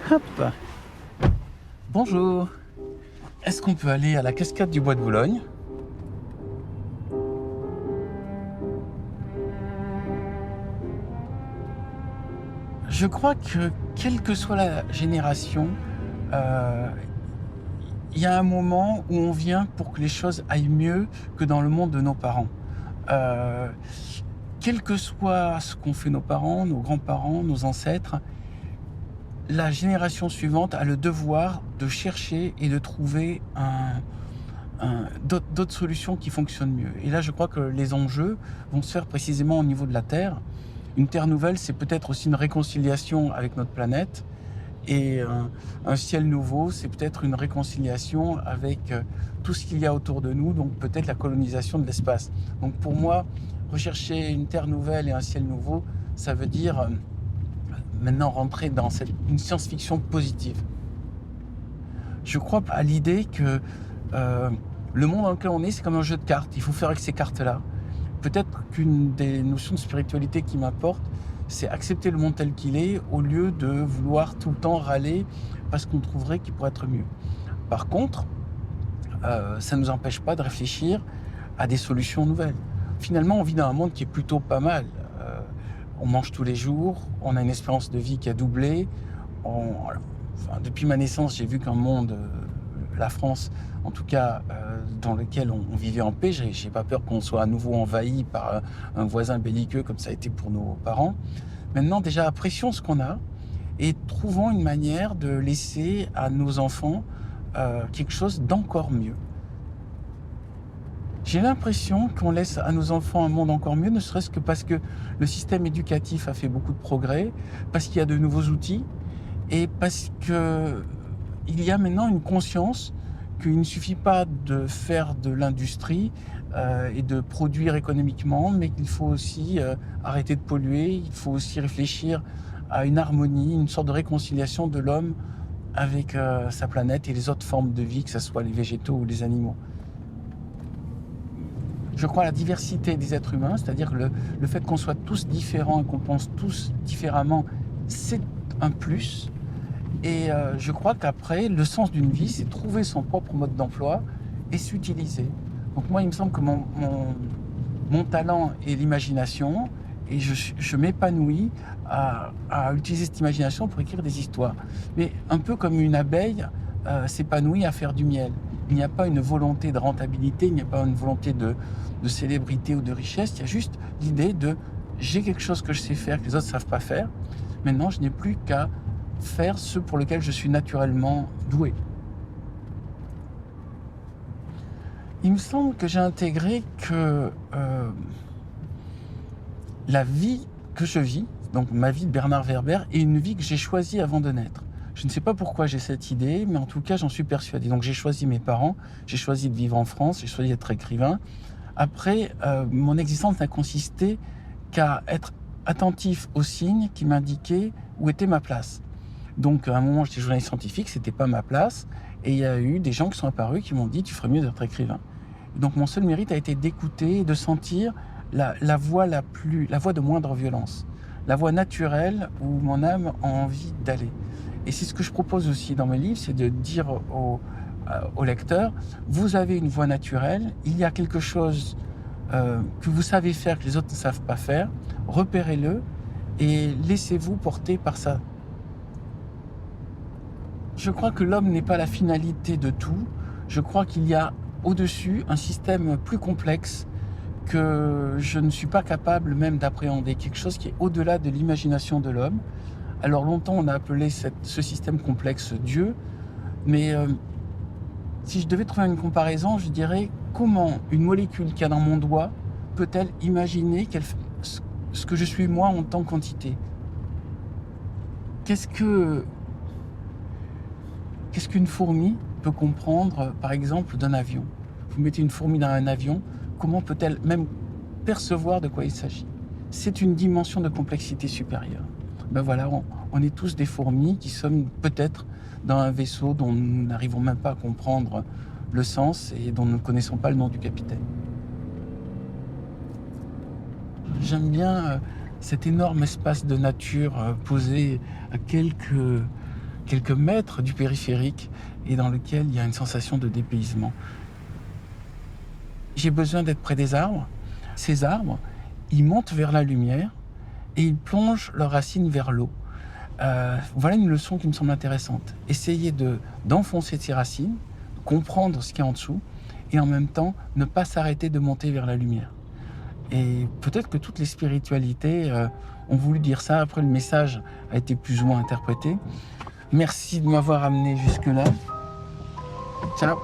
Hop. Bonjour. Est-ce qu'on peut aller à la cascade du Bois de Boulogne? Je crois que quelle que soit la génération, heu, il y a un moment où on vient pour que les choses aillent mieux que dans le monde de nos parents. Heu, Quel que soit ce qu'ont fait nos parents, nos grands-parents, nos ancêtres, la génération suivante a le devoir de chercher et de trouver d'autres solutions qui fonctionnent mieux. Et là, je crois que les enjeux vont se faire précisément au niveau de la Terre. Une Terre nouvelle, c'est peut-être aussi une réconciliation avec notre planète. Et un ciel nouveau, c'est peut-être une réconciliation avec tout ce qu'il y a autour de nous, donc peut-être la colonisation de l'espace. Donc pour moi, rechercher une Terre nouvelle et un ciel nouveau, ça veut dire maintenant rentrer dans une science-fiction positive. Je crois à l'idée que euh, le monde dans lequel on est, c'est comme un jeu de cartes. Il faut faire avec ces cartes-là. Peut-être qu'une des notions de spiritualité qui m'apporte, c'est accepter le monde tel qu'il est au lieu de vouloir tout le temps râler parce qu'on trouverait qu'il pourrait être mieux. Par contre, ça ne nous empêche pas de réfléchir à des solutions nouvelles. Finalement, on vit dans un monde qui est plutôt pas mal. On mange tous les jours, on a une espérance de vie qui a doublé. Depuis ma naissance, j'ai vu qu'un monde, la France, en tout cas, dans lequel on vivait en paix. J'ai pas peur qu'on soit à nouveau envahi par un voisin belliqueux comme ça a été pour nos parents. Maintenant, déjà, apprécions ce qu'on a et trouvons une manière de laisser à nos enfants quelque chose d'encore mieux. J'ai l'impression qu'on laisse à nos enfants un monde encore mieux, ne serait-ce que parce que le système éducatif a fait beaucoup de progrès, parce qu'il y a de nouveaux outils et parce que il y a maintenant une conscience qu'il ne suffit pas de faire de l'industrie et de produire économiquement, mais qu'il faut aussi arrêter de polluer, il faut aussi réfléchir à une harmonie, une sorte de réconciliation de l'homme avec sa planète et les autres formes de vie, que ce soit les végétaux ou les animaux. Je crois à la diversité des êtres humains, c'est-à-dire que le fait qu'on soit tous différents et qu'on pense tous différemment, c'est un plus. Et je crois qu'après, le sens d'une vie, c'est trouver son propre mode d'emploi et s'utiliser. Donc moi, il me semble que mon talent est l'imagination et je m'épanouis à utiliser cette imagination pour écrire des histoires. Mais un peu comme une abeille s'épanouit à faire du miel. Il n'y a pas une volonté de rentabilité, il n'y a pas une volonté de célébrité ou de richesse, il y a juste l'idée de j'ai quelque chose que je sais faire que les autres ne savent pas faire. Maintenant, je n'ai plus qu'à faire ce pour lequel je suis naturellement doué. Il me semble que j'ai intégré que la vie que je vis, donc ma vie de Bernard Werber, est une vie que j'ai choisie avant de naître. Je ne sais pas pourquoi j'ai cette idée, mais en tout cas, j'en suis persuadé. Donc j'ai choisi mes parents, j'ai choisi de vivre en France, j'ai choisi d'être écrivain. Après, mon existence n'a consisté qu'à être attentif aux signes qui m'indiquaient où était ma place. Donc à un moment, j'étais journaliste scientifique, c'était pas ma place, et il y a eu des gens qui sont apparus qui m'ont dit tu ferais mieux d'être écrivain. Et donc mon seul mérite a été d'écouter et de sentir la voix la voix de moindre violence, la voix naturelle où mon âme a envie d'aller. Et c'est ce que je propose aussi dans mes livres, c'est de dire au lecteur, vous avez une voix naturelle, il y a quelque chose que vous savez faire que les autres ne savent pas faire, repérez-le et laissez-vous porter par ça. Je crois que l'homme n'est pas la finalité de tout. Je crois qu'il y a au-dessus un système plus complexe que je ne suis pas capable même d'appréhender, quelque chose qui est au-delà de l'imagination de l'homme. Alors longtemps, on a appelé ce système complexe Dieu, mais si je devais trouver une comparaison, je dirais comment une molécule qu'il y a dans mon doigt peut-elle imaginer ce que je suis moi en tant qu'entité? Qu'est-ce qu'une fourmi peut comprendre, par exemple, d'un avion? Vous mettez une fourmi dans un avion, comment peut-elle même percevoir de quoi il s'agit? C'est une dimension de complexité supérieure. Ben voilà, on est tous des fourmis qui sommes peut-être dans un vaisseau dont nous n'arrivons même pas à comprendre le sens et dont nous ne connaissons pas le nom du capitaine. J'aime bien cet énorme espace de nature posé à quelques quelques mètres du périphérique et dans lequel il y a une sensation de dépaysement. J'ai besoin d'être près des arbres. Ces arbres, ils montent vers la lumière et ils plongent leurs racines vers l'eau. Voilà une leçon qui me semble intéressante. Essayer d'enfoncer ses racines, comprendre ce qu'il y a en dessous et en même temps ne pas s'arrêter de monter vers la lumière. Et peut-être que toutes les spiritualités ont voulu dire ça. Après, le message a été plus ou moins interprété. Merci de m'avoir amené jusque-là. Ciao.